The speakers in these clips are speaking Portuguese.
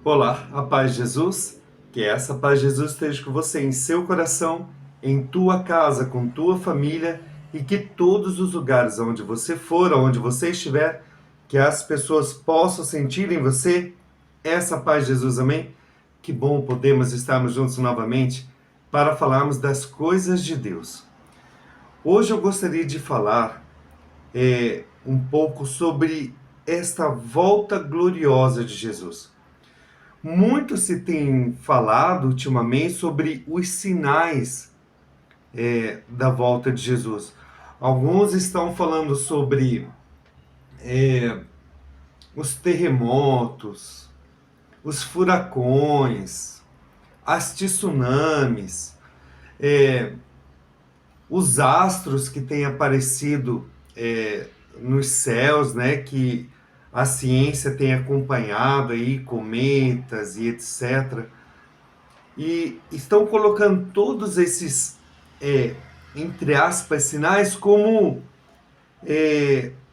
Olá, a paz de Jesus, que essa paz de Jesus esteja com você em seu coração, em tua casa, com tua família e que todos os lugares onde você for, onde você estiver, que as pessoas possam sentir em você essa paz de Jesus, amém? Que bom podemos estarmos juntos novamente para falarmos das coisas de Deus. Hoje eu gostaria de falar um pouco sobre esta volta gloriosa de Jesus. Muito se tem falado ultimamente sobre os sinais da volta de Jesus. Alguns estão falando sobre os terremotos, os furacões, as tsunamis, os astros que têm aparecido nos céus, né, que a ciência tem acompanhado aí, cometas e etc. E estão colocando todos esses, entre aspas, sinais como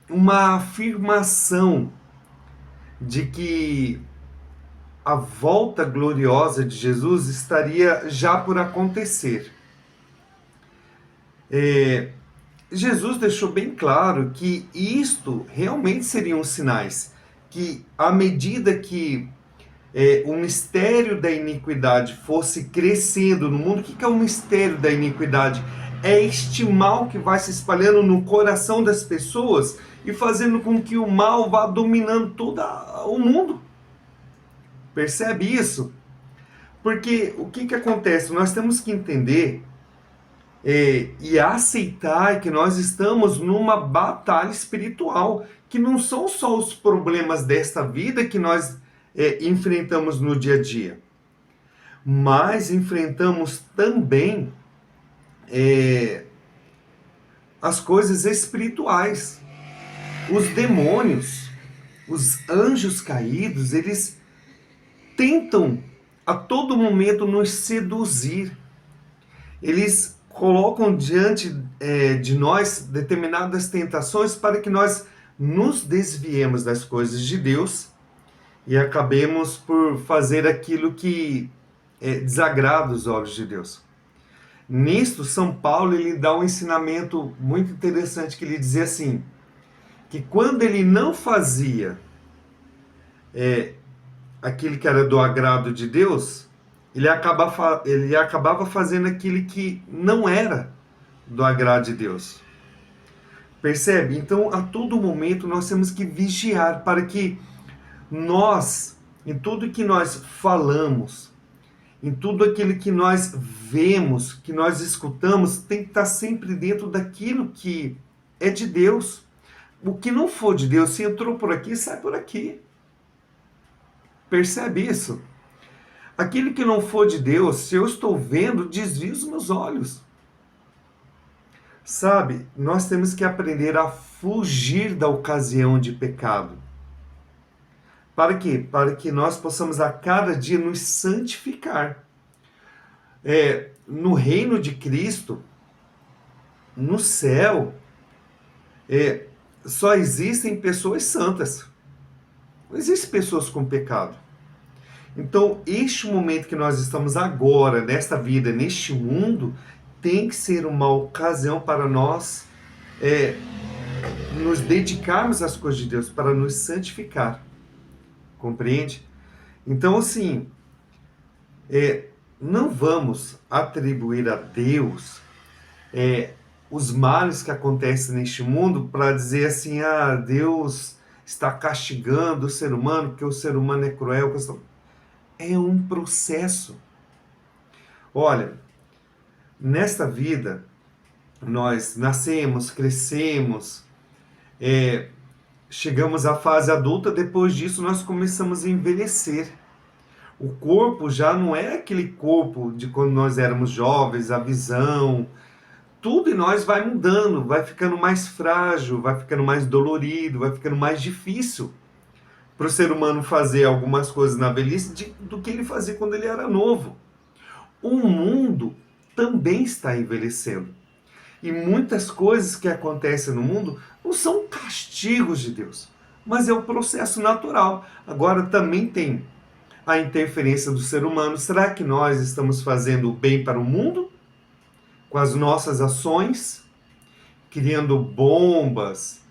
uma afirmação de que a volta gloriosa de Jesus estaria já por acontecer. Jesus deixou bem claro que isto realmente seriam sinais, que à medida que o mistério da iniquidade fosse crescendo no mundo. O que é o mistério da iniquidade? É este mal que vai se espalhando no coração das pessoas e fazendo com que o mal vá dominando todo o mundo. Percebe isso? Porque o que acontece? Nós temos que entender e aceitar que nós estamos numa batalha espiritual, que não são só os problemas desta vida que nós enfrentamos no dia a dia, mas enfrentamos também as coisas espirituais. Os demônios, os anjos caídos, eles tentam a todo momento nos seduzir. Eles colocam diante de nós determinadas tentações para que nós nos desviemos das coisas de Deus e acabemos por fazer aquilo que desagrada os olhos de Deus. Nisto, São Paulo ele dá um ensinamento muito interessante, que ele dizia assim, que quando ele não fazia aquilo que era do agrado de Deus, ele acabava fazendo aquilo que não era do agrado de Deus. Percebe? Então, a todo momento, nós temos que vigiar para que nós, em tudo que nós falamos, em tudo aquilo que nós vemos, que nós escutamos, tem que estar sempre dentro daquilo que é de Deus. O que não for de Deus, se entrou por aqui, sai por aqui. Percebe isso? Aquilo que não for de Deus, se eu estou vendo, desvio os meus olhos. Sabe, nós temos que aprender a fugir da ocasião de pecado. Para quê? Para que nós possamos a cada dia nos santificar. No reino de Cristo, no céu, só existem pessoas santas. Não existem pessoas com pecado. Então, este momento que nós estamos agora, nesta vida, neste mundo, tem que ser uma ocasião para nós nos dedicarmos às coisas de Deus, para nos santificar. Compreende? Então, assim, não vamos atribuir a Deus os males que acontecem neste mundo para dizer assim, Deus está castigando o ser humano porque o ser humano é cruel. É um processo. Olha, nesta vida, nós nascemos, crescemos, chegamos à fase adulta, depois disso nós começamos a envelhecer. O corpo já não é aquele corpo de quando nós éramos jovens, a visão, tudo em nós vai mudando, vai ficando mais frágil, vai ficando mais dolorido, vai ficando mais difícil para o ser humano fazer algumas coisas na velhice do que ele fazia quando ele era novo. O mundo também está envelhecendo. E muitas coisas que acontecem no mundo não são castigos de Deus, mas é um processo natural. Agora também tem a interferência do ser humano. Será que nós estamos fazendo o bem para o mundo com as nossas ações, criando bombas,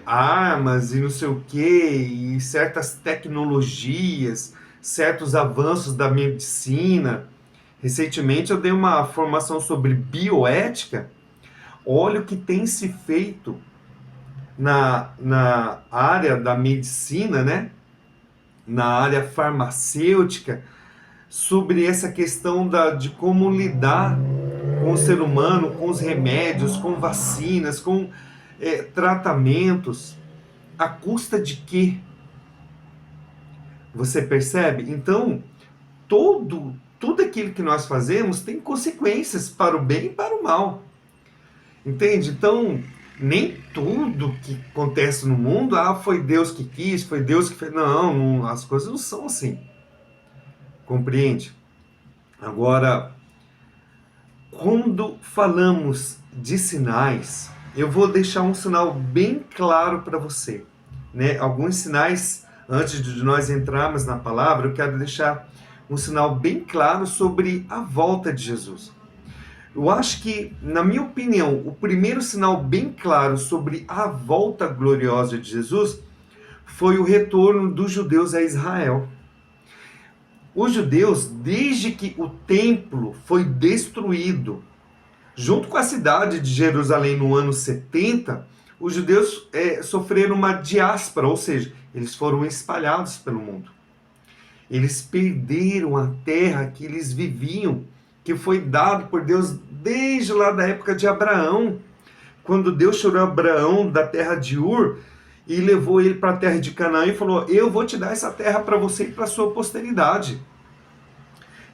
armas e não sei o que, e certas tecnologias, certos avanços da medicina? Recentemente eu dei uma formação sobre bioética. Olha o que tem se feito na área da medicina, né? Na área farmacêutica, sobre essa questão de como lidar com o ser humano, com os remédios, com vacinas, com tratamentos. À custa de quê? Você percebe? Então, tudo aquilo que nós fazemos tem consequências para o bem e para o mal. Entende? Então, nem tudo que acontece no mundo, foi Deus que quis, foi Deus que fez. Não, as coisas não são assim. Compreende? Agora, quando falamos de sinais, eu vou deixar um sinal bem claro para você, né? Alguns sinais, antes de nós entrarmos na palavra, eu quero deixar um sinal bem claro sobre a volta de Jesus. Eu acho que, na minha opinião, o primeiro sinal bem claro sobre a volta gloriosa de Jesus foi o retorno dos judeus a Israel. Os judeus, desde que o templo foi destruído, junto com a cidade de Jerusalém no ano 70, os judeus sofreram uma diáspora, ou seja, eles foram espalhados pelo mundo. Eles perderam a terra que eles viviam, que foi dado por Deus desde lá da época de Abraão, quando Deus tirou Abraão da terra de Ur e levou ele para a terra de Canaã e falou: eu vou te dar essa terra para você e para a sua posteridade.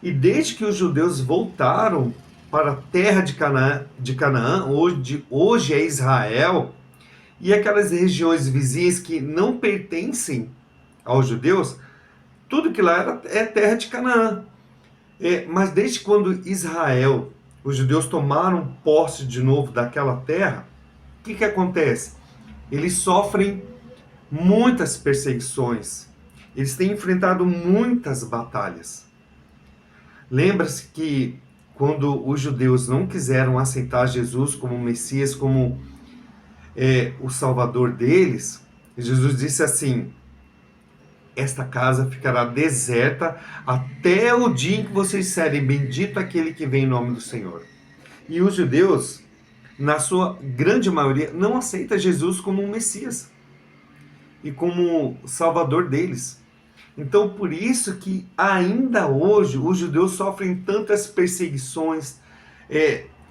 E desde que os judeus voltaram para a terra de Canaã, hoje é Israel, e aquelas regiões vizinhas que não pertencem aos judeus, tudo que lá é terra de Canaã. Mas desde quando Israel, os judeus tomaram posse de novo daquela terra, o que acontece? Eles sofrem muitas perseguições, eles têm enfrentado muitas batalhas. Lembra-se que quando os judeus não quiseram aceitar Jesus como Messias, como o Salvador deles, Jesus disse assim: esta casa ficará deserta até o dia em que vocês disserem: bendito aquele que vem em nome do Senhor. E os judeus, na sua grande maioria, não aceitam Jesus como um Messias e como Salvador deles. Então, por isso que ainda hoje os judeus sofrem tantas perseguições,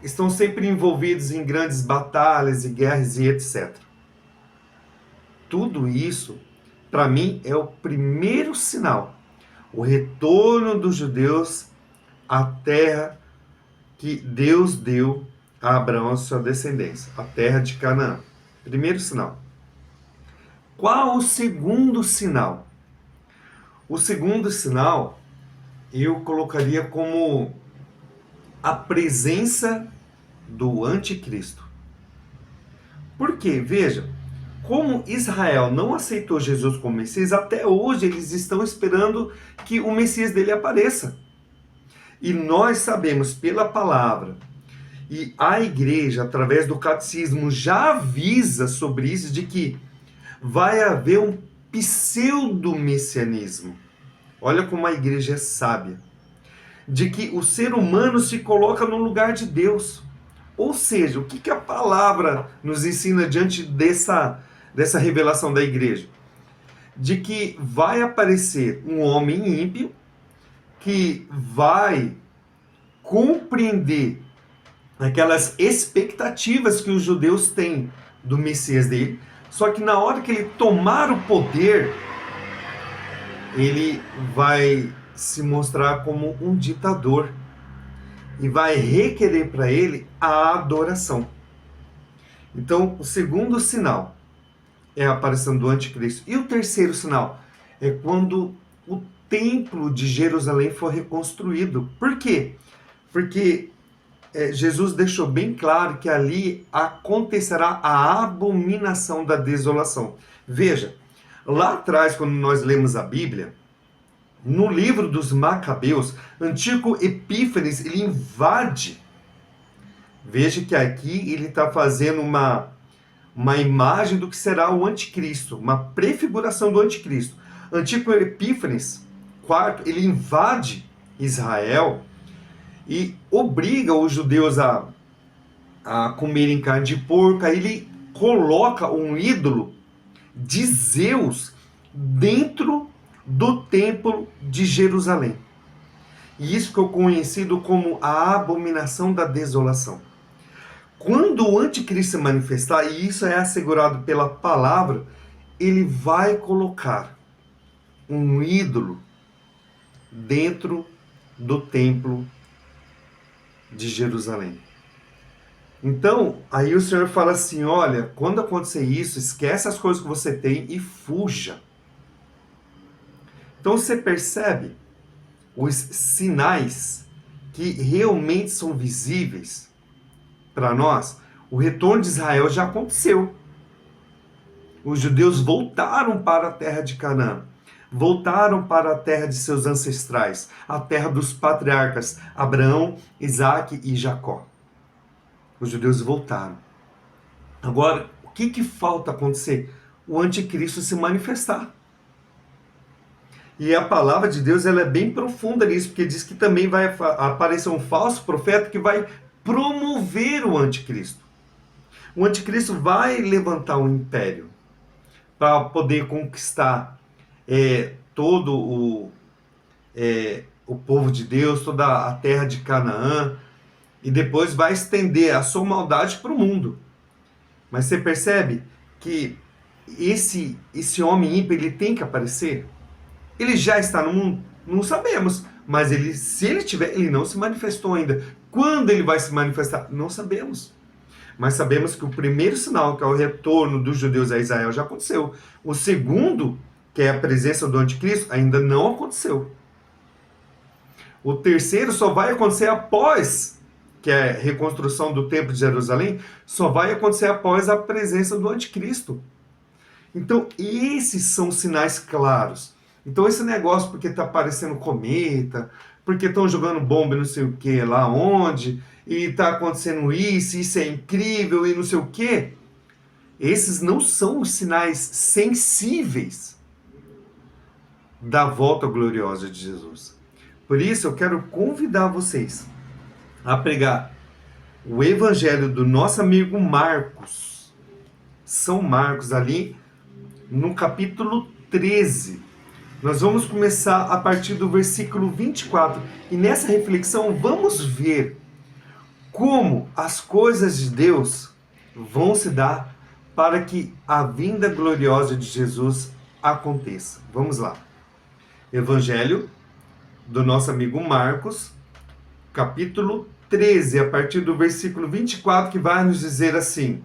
estão sempre envolvidos em grandes batalhas e guerras e etc. Tudo isso, para mim, é o primeiro sinal, o retorno dos judeus à terra que Deus deu a Abraão e sua descendência, a terra de Canaã. Primeiro sinal. Qual o segundo sinal? O segundo sinal eu colocaria como a presença do anticristo. Por quê? Veja, como Israel não aceitou Jesus como Messias, até hoje eles estão esperando que o Messias dele apareça. E nós sabemos pela palavra, e a igreja, através do catecismo, já avisa sobre isso, de que vai haver um pseudo-messianismo. Olha como a igreja é sábia. De que o ser humano se coloca no lugar de Deus. Ou seja, o que a palavra nos ensina diante dessa revelação da igreja? De que vai aparecer um homem ímpio que vai compreender aquelas expectativas que os judeus têm do Messias dele, só que na hora que ele tomar o poder, ele vai se mostrar como um ditador e vai requerer para ele a adoração. Então, o segundo sinal é a aparição do anticristo. E o terceiro sinal é quando o templo de Jerusalém for reconstruído. Por quê? Porque Jesus deixou bem claro que ali acontecerá a abominação da desolação. Veja, lá atrás, quando nós lemos a Bíblia, No livro dos Macabeus, Antíoco Epífanes, ele invade. Veja que aqui ele está fazendo uma imagem do que será o anticristo, uma prefiguração do anticristo. Antíoco Epífanes IV, ele invade Israel e obriga os judeus a comerem carne de porco. Aí ele coloca um ídolo de Zeus dentro do templo de Jerusalém. E isso ficou conhecido como a abominação da desolação. Quando o anticristo se manifestar, e isso é assegurado pela palavra, ele vai colocar um ídolo dentro do templo de Jerusalém. Então, aí o Senhor fala assim, olha, quando acontecer isso, esquece as coisas que você tem e fuja. Então você percebe os sinais que realmente são visíveis para nós. O retorno de Israel já aconteceu. Os judeus voltaram para a terra de Canaã. Voltaram para a terra de seus ancestrais, a terra dos patriarcas Abraão, Isaque e Jacó. Os judeus voltaram. Agora, o que falta acontecer? O anticristo se manifestar. E a palavra de Deus ela é bem profunda nisso, porque diz que também vai aparecer um falso profeta que vai promover o anticristo. O anticristo vai levantar um império para poder conquistar todo o povo de Deus, toda a terra de Canaã, e depois vai estender a sua maldade para o mundo. Mas você percebe que esse homem ímpio ele tem que aparecer? Ele já está no mundo? Não sabemos. Mas se ele tiver, ele não se manifestou ainda. Quando ele vai se manifestar? Não sabemos. Mas sabemos que o primeiro sinal, que é o retorno dos judeus a Israel, já aconteceu. O segundo, que é a presença do anticristo, ainda não aconteceu. O terceiro só vai acontecer após, que é a reconstrução do templo de Jerusalém, só vai acontecer após a presença do anticristo. Então, esses são sinais claros. Então, esse negócio, porque está aparecendo cometa, porque estão jogando bomba não sei o que lá onde, e está acontecendo isso é incrível e não sei o que, esses não são os sinais sensíveis da volta gloriosa de Jesus. Por isso, eu quero convidar vocês a pregar o evangelho do nosso amigo Marcos, São Marcos, ali no capítulo 13. Nós vamos começar a partir do versículo 24. E nessa reflexão vamos ver como as coisas de Deus vão se dar para que a vinda gloriosa de Jesus aconteça. Vamos lá. Evangelho do nosso amigo Marcos, capítulo 13, a partir do versículo 24, que vai nos dizer assim: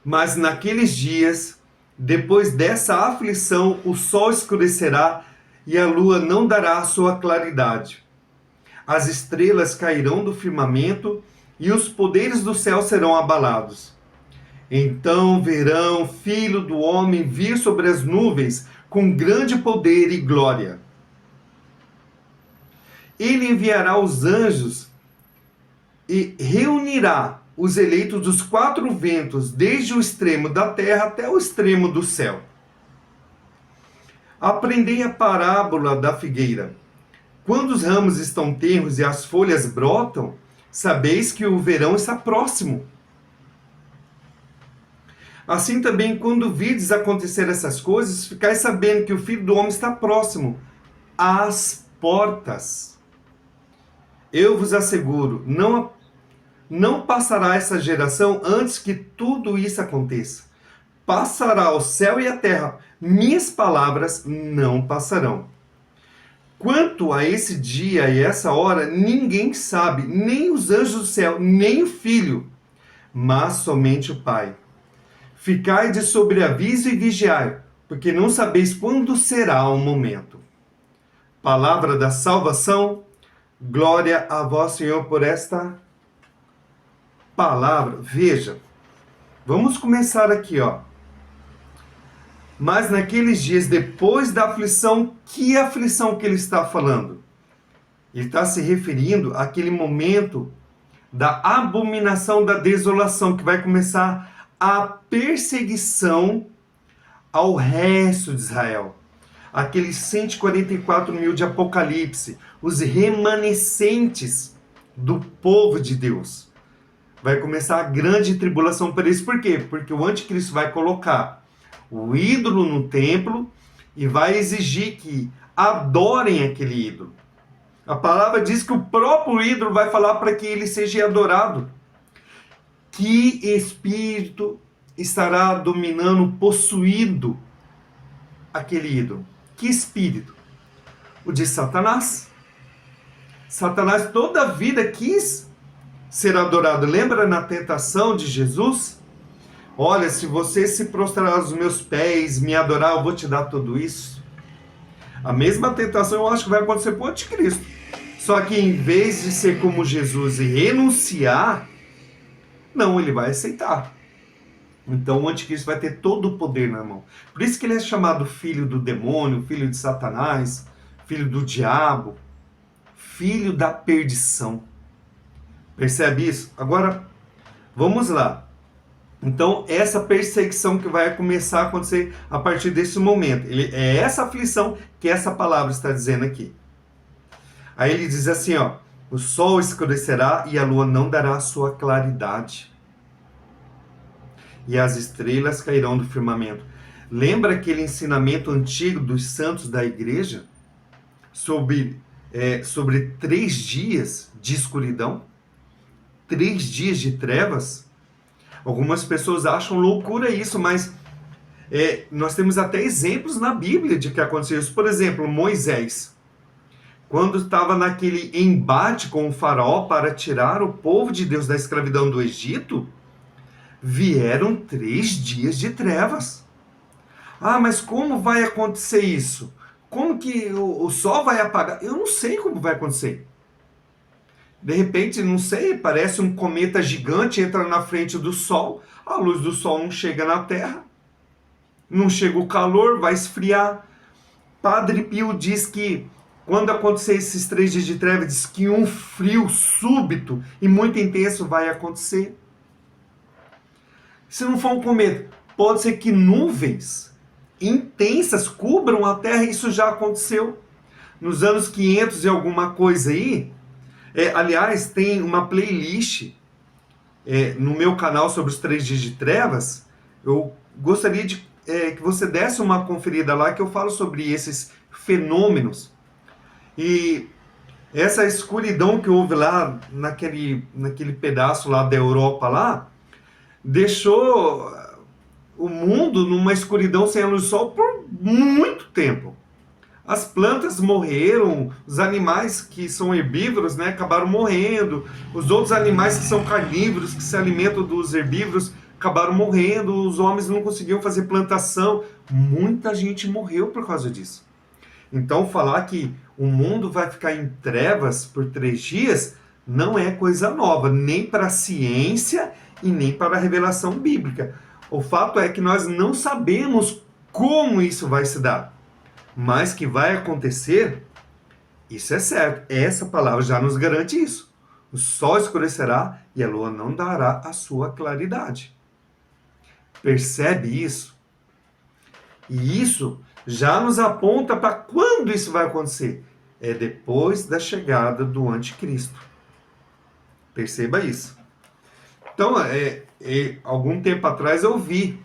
Mas naqueles dias, depois dessa aflição, o sol escurecerá e a lua não dará sua claridade. As estrelas cairão do firmamento e os poderes do céu serão abalados. Então verão o Filho do Homem vir sobre as nuvens com grande poder e glória. Ele enviará os anjos e reunirá os eleitos dos quatro ventos, desde o extremo da terra até o extremo do céu. Aprendei a parábola da figueira. Quando os ramos estão tenros e as folhas brotam, sabeis que o verão está próximo. Assim também, quando virdes acontecer essas coisas, ficais sabendo que o Filho do Homem está próximo, às portas. Eu vos asseguro, não passará essa geração antes que tudo isso aconteça. Passará o céu e a terra, minhas palavras não passarão. Quanto a esse dia e essa hora, ninguém sabe, nem os anjos do céu, nem o Filho, mas somente o Pai. Ficai de sobreaviso e vigiai, porque não sabeis quando será o momento. Palavra da salvação, glória a vós, Senhor, por esta palavra. Veja, vamos começar aqui, ó. Mas naqueles dias, depois da aflição, que aflição que ele está falando? Ele está se referindo àquele momento da abominação da desolação, que vai começar a perseguição ao resto de Israel. Aqueles 144 mil de Apocalipse, os remanescentes do povo de Deus. Vai começar a grande tribulação para eles. Por quê? Porque o anticristo vai colocar o ídolo no templo e vai exigir que adorem aquele ídolo. A palavra diz que o próprio ídolo vai falar para que ele seja adorado. Que espírito estará dominando, possuindo aquele ídolo? Que espírito? O de Satanás. Satanás toda a vida quis ser adorado. Lembra na tentação de Jesus? Olha, se você se prostrar aos meus pés, me adorar, eu vou te dar tudo isso. A mesma tentação eu acho que vai acontecer com o anticristo. Só que em vez de ser como Jesus e renunciar, não, ele vai aceitar. Então o anticristo vai ter todo o poder na mão. Por isso que ele é chamado filho do demônio, filho de Satanás, filho do diabo, filho da perdição. Percebe isso? Agora, vamos lá. Então, essa perseguição que vai começar a acontecer a partir desse momento. É essa aflição que essa palavra está dizendo aqui. Aí ele diz assim, ó, o sol escurecerá e a lua não dará a sua claridade. E as estrelas cairão do firmamento. Lembra aquele ensinamento antigo dos santos da igreja? Sobre 3 dias de escuridão? 3 dias de trevas? Algumas pessoas acham loucura isso, mas nós temos até exemplos na Bíblia de que aconteceu isso. Por exemplo, Moisés, quando estava naquele embate com o faraó para tirar o povo de Deus da escravidão do Egito, vieram 3 dias de trevas. Ah, mas como vai acontecer isso? Como que o sol vai apagar? Eu não sei como vai acontecer. De repente, não sei, parece um cometa gigante, entra na frente do sol, a luz do sol não chega na terra, não chega o calor, vai esfriar. Padre Pio diz que quando acontecer esses 3 dias de treva, diz que um frio súbito e muito intenso vai acontecer. Se não for um cometa, pode ser que nuvens intensas cubram a Terra, isso já aconteceu. Nos anos 500 e alguma coisa aí, aliás, tem uma playlist no meu canal sobre os 3 dias de trevas. Eu gostaria de que você desse uma conferida lá, que eu falo sobre esses fenômenos. E essa escuridão que houve lá naquele pedaço lá da Europa lá, deixou o mundo numa escuridão sem a luz do sol por muito tempo. As plantas morreram, os animais que são herbívoros, né, acabaram morrendo, os outros animais que são carnívoros, que se alimentam dos herbívoros, acabaram morrendo, os homens não conseguiam fazer plantação, muita gente morreu por causa disso. Então falar que o mundo vai ficar em trevas por 3 dias não é coisa nova, nem para a ciência e nem para a revelação bíblica. O fato é que nós não sabemos como isso vai se dar, mas que vai acontecer, isso é certo. Essa palavra já nos garante isso. O sol escurecerá e a lua não dará a sua claridade. Percebe isso? E isso já nos aponta para quando isso vai acontecer. É depois da chegada do anticristo. Perceba isso. Então, algum tempo atrás eu vi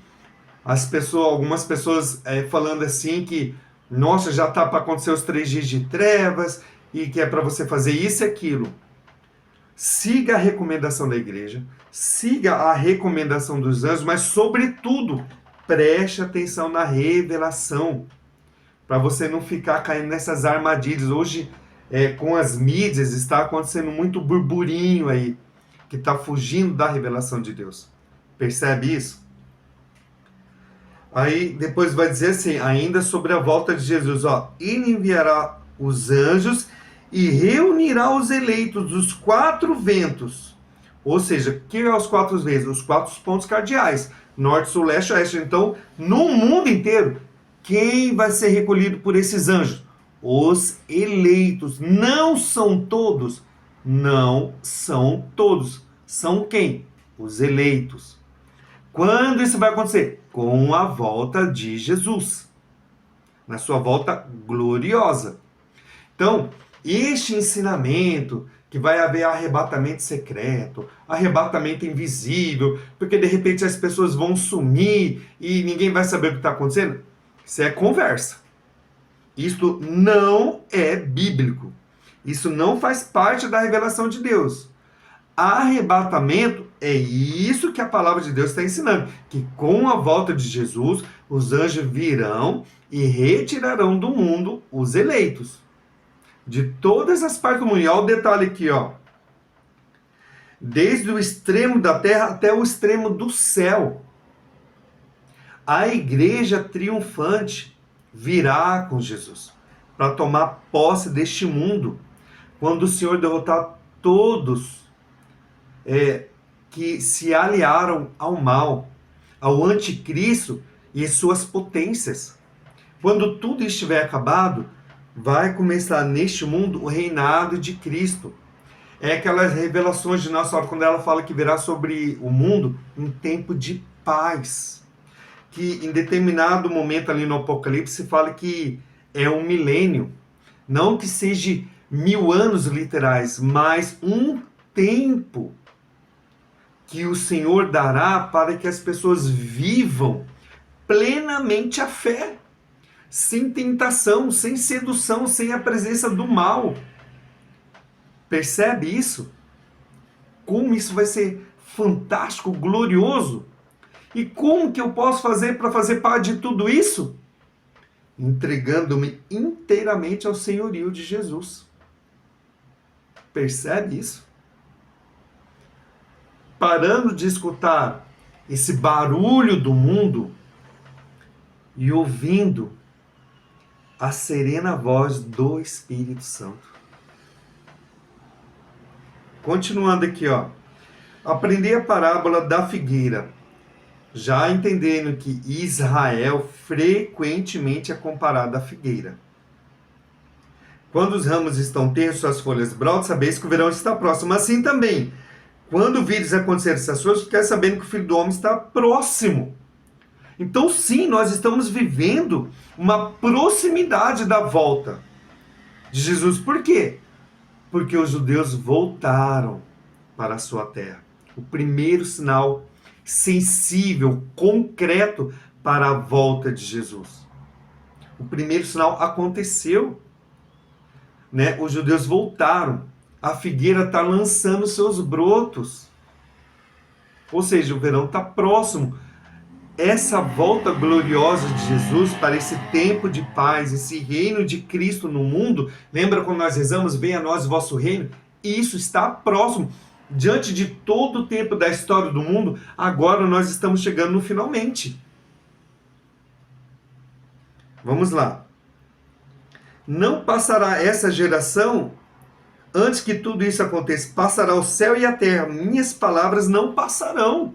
algumas pessoas falando assim que, nossa, já está para acontecer os 3 dias de trevas e que é para você fazer isso e aquilo. Siga a recomendação da igreja, siga a recomendação dos anjos, mas, sobretudo, preste atenção na revelação, para você não ficar caindo nessas armadilhas. Hoje, com as mídias, está acontecendo muito burburinho aí, que está fugindo da revelação de Deus. Percebe isso? Aí depois vai dizer assim, ainda sobre a volta de Jesus, ó, ele enviará os anjos e reunirá os eleitos dos 4 ventos. Ou seja, o que é os 4 ventos? Os 4 pontos cardeais. norte, sul, leste, oeste. Então, no mundo inteiro, quem vai ser recolhido por esses anjos? Os eleitos. Não são todos. Não são todos. São quem? Os eleitos. Quando isso vai acontecer? Com a volta de Jesus. Na sua volta gloriosa. Então, este ensinamento que vai haver arrebatamento secreto, arrebatamento invisível, porque de repente as pessoas vão sumir e ninguém vai saber o que está acontecendo, isso é conversa. Isto não é bíblico. Isso não faz parte da revelação de Deus. Arrebatamento é isso que a palavra de Deus está ensinando, que com a volta de Jesus, os anjos virão e retirarão do mundo os eleitos. De todas as partes do mundo. E olha o detalhe aqui, ó. Desde o extremo da terra até o extremo do céu. A igreja triunfante virá com Jesus para tomar posse deste mundo, quando o Senhor derrotar todos que se aliaram ao mal, ao anticristo e suas potências. Quando tudo estiver acabado, vai começar neste mundo o reinado de Cristo. É aquelas revelações de Nossa Senhora, quando ela fala que virá sobre o mundo um tempo de paz. Que em determinado momento ali no Apocalipse fala que é um milênio. Não que seja 1000 anos literais, mas um tempo que o Senhor dará para que as pessoas vivam plenamente a fé. Sem tentação, sem sedução, sem a presença do mal. Percebe isso? Como isso vai ser fantástico, glorioso? E como que eu posso fazer para fazer parte de tudo isso? Entregando-me inteiramente ao senhorio de Jesus. Percebe isso? Parando de escutar esse barulho do mundo e ouvindo a serena voz do Espírito Santo. Continuando aqui, ó. Aprender a parábola da figueira, já entendendo que Israel frequentemente é comparado à figueira. Quando os ramos estão tenros, suas folhas brotam, sabeis que o verão está próximo. Assim também, quando vires acontecer essas coisas, fiquei sabendo que o Filho do Homem está próximo. Então, sim, nós estamos vivendo uma proximidade da volta de Jesus. Por quê? Porque os judeus voltaram para a sua terra. O primeiro sinal sensível, concreto para a volta de Jesus. O primeiro sinal aconteceu. Né? Os judeus voltaram. A figueira está lançando seus brotos. Ou seja, o verão está próximo. Essa volta gloriosa de Jesus para esse tempo de paz, esse reino de Cristo no mundo, lembra quando nós rezamos, venha a nós o vosso reino? Isso está próximo. Diante de todo o tempo da história do mundo, agora nós estamos chegando no finalmente. Vamos lá. Não passará essa geração, antes que tudo isso aconteça, passará o céu e a terra, minhas palavras não passarão.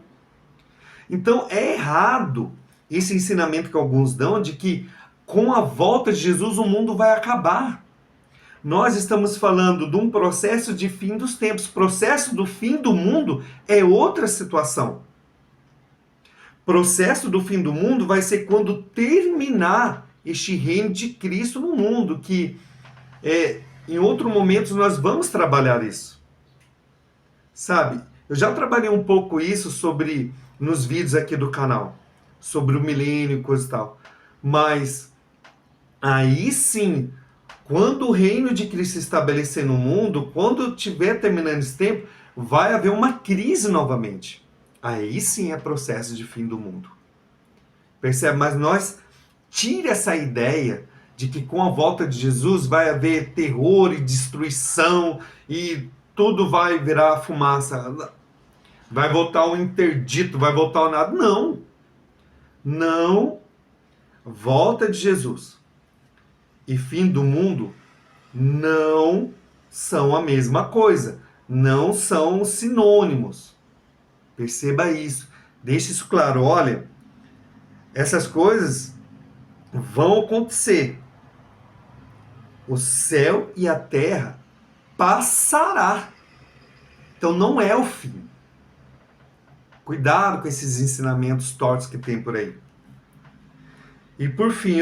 Então é errado esse ensinamento que alguns dão de que com a volta de Jesus o mundo vai acabar. Nós estamos falando de um processo de fim dos tempos. O processo do fim do mundo é outra situação. O processo do fim do mundo vai ser quando terminar este reino de Cristo no mundo, que em outro momento nós vamos trabalhar isso. Sabe, eu já trabalhei um pouco isso nos vídeos aqui do canal, sobre o milênio e coisa e tal. Mas aí sim, quando o reino de Cristo se estabelecer no mundo, quando estiver terminando esse tempo, vai haver uma crise novamente. Aí sim é processo de fim do mundo. Percebe? Mas nós tire essa ideia de que com a volta de Jesus vai haver terror e destruição e tudo vai virar fumaça. Vai voltar o interdito, vai voltar o nada. Não. Não. Volta de Jesus e fim do mundo não são a mesma coisa. Não são sinônimos. Perceba isso. deixa isso claro, olha, essas coisas vão acontecer. O céu e a terra passará. Então não é o fim. Cuidado com esses ensinamentos tortos que tem por aí. E por fim,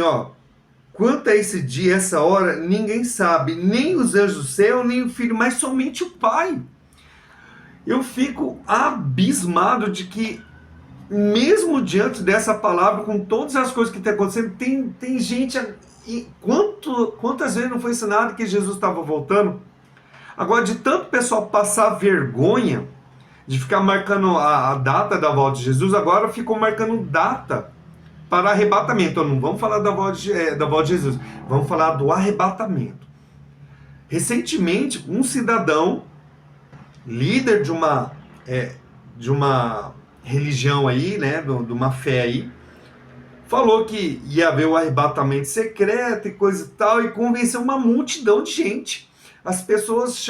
quanto a esse dia, essa hora, ninguém sabe, nem os anjos do céu, nem o Filho, mas somente o Pai. Eu fico abismado de que, mesmo diante dessa palavra, com todas as coisas que estão acontecendo, tem gente... Quantas vezes não foi ensinado que Jesus estava voltando? Agora, de tanto pessoal passar vergonha, de ficar marcando a data da volta de Jesus, agora ficou marcando data para arrebatamento. Então, não vamos falar da volta de Jesus, vamos falar do arrebatamento. Recentemente, um cidadão, líder de uma religião aí, né, de uma fé aí, falou que ia haver o arrebatamento secreto e coisa e tal, e convenceu uma multidão de gente. As pessoas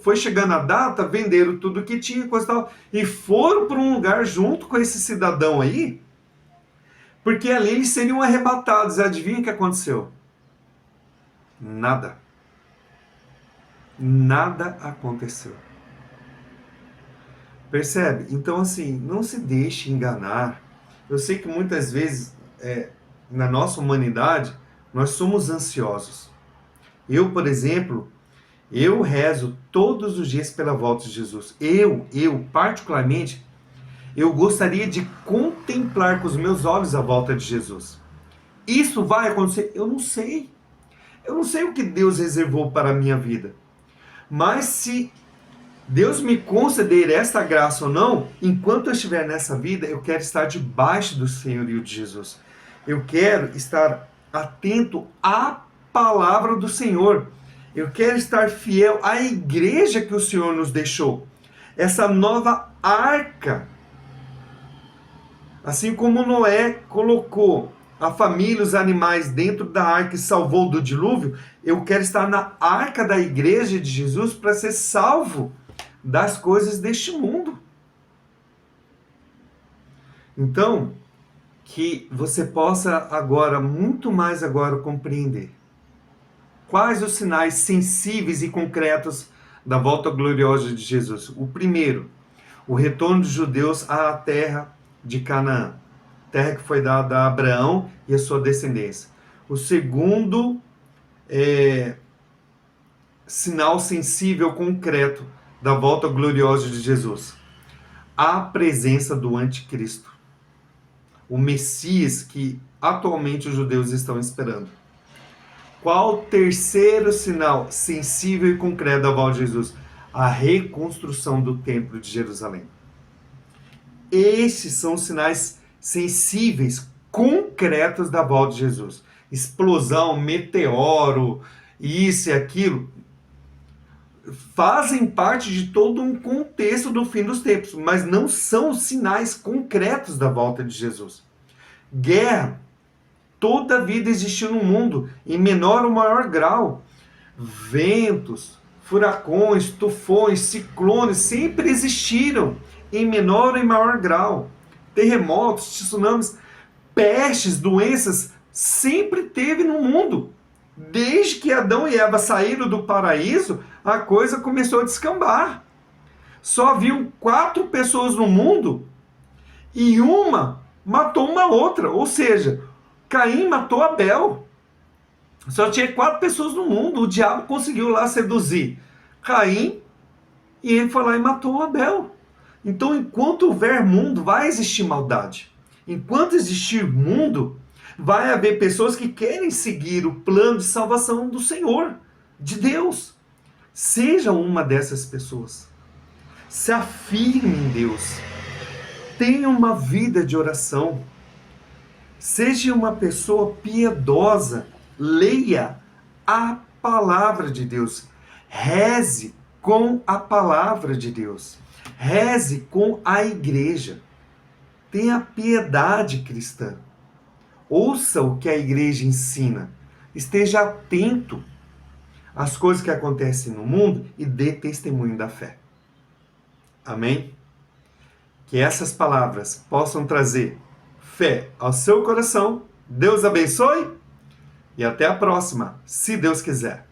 foi chegando a data, venderam tudo que tinha, coisa e tal, e foram para um lugar junto com esse cidadão aí, porque ali eles seriam arrebatados. Adivinha o que aconteceu? Nada. Nada aconteceu. Percebe? Então, assim, não se deixe enganar. Eu sei que muitas vezes, na nossa humanidade, nós somos ansiosos. Eu, por exemplo, eu rezo todos os dias pela volta de Jesus. Eu particularmente, eu gostaria de contemplar com os meus olhos a volta de Jesus. Isso vai acontecer? Eu não sei. Eu não sei o que Deus reservou para a minha vida. Mas se Deus me conceder esta graça ou não, enquanto eu estiver nessa vida, eu quero estar debaixo do senhorio de Jesus. Eu quero estar atento à palavra do Senhor. Eu quero estar fiel à igreja que o Senhor nos deixou. Essa nova arca. Assim como Noé colocou a família, os animais dentro da arca e salvou do dilúvio, eu quero estar na arca da igreja de Jesus para ser salvo das coisas deste mundo. Então, que você possa agora, muito mais agora, compreender quais os sinais sensíveis e concretos da volta gloriosa de Jesus. O primeiro, o retorno dos judeus à terra de Canaã, terra que foi dada a Abraão e a sua descendência. O segundo sinal sensível, concreto da volta gloriosa de Jesus, a presença do anticristo, o Messias que atualmente os judeus estão esperando. Qual o terceiro sinal sensível e concreto da volta de Jesus? A reconstrução do templo de Jerusalém. Esses são os sinais sensíveis, concretos da volta de Jesus. Explosão, meteoro, isso e aquilo, fazem parte de todo um contexto do fim dos tempos, mas não são sinais concretos da volta de Jesus. Guerra, toda a vida existiu no mundo, em menor ou maior grau. Ventos, furacões, tufões, ciclones sempre existiram, em menor ou maior grau. Terremotos, tsunamis, pestes, doenças, sempre teve no mundo. Desde que Adão e Eva saíram do paraíso, a coisa começou a descambar. Só haviam 4 pessoas no mundo e uma matou uma outra. Ou seja, Caim matou Abel. Só tinha 4 pessoas no mundo. O diabo conseguiu lá seduzir Caim e ele foi lá e matou Abel. Então, enquanto houver mundo, vai existir maldade. Enquanto existir mundo, vai haver pessoas que querem seguir o plano de salvação do Senhor, de Deus. Seja uma dessas pessoas. Se afirme em Deus. Tenha uma vida de oração. Seja uma pessoa piedosa. Leia a palavra de Deus. Reze com a palavra de Deus. Reze com a igreja. Tenha piedade cristã. Ouça o que a igreja ensina. Esteja atento às coisas que acontecem no mundo e dê testemunho da fé. Amém? Que essas palavras possam trazer fé ao seu coração. Deus abençoe e até a próxima, se Deus quiser.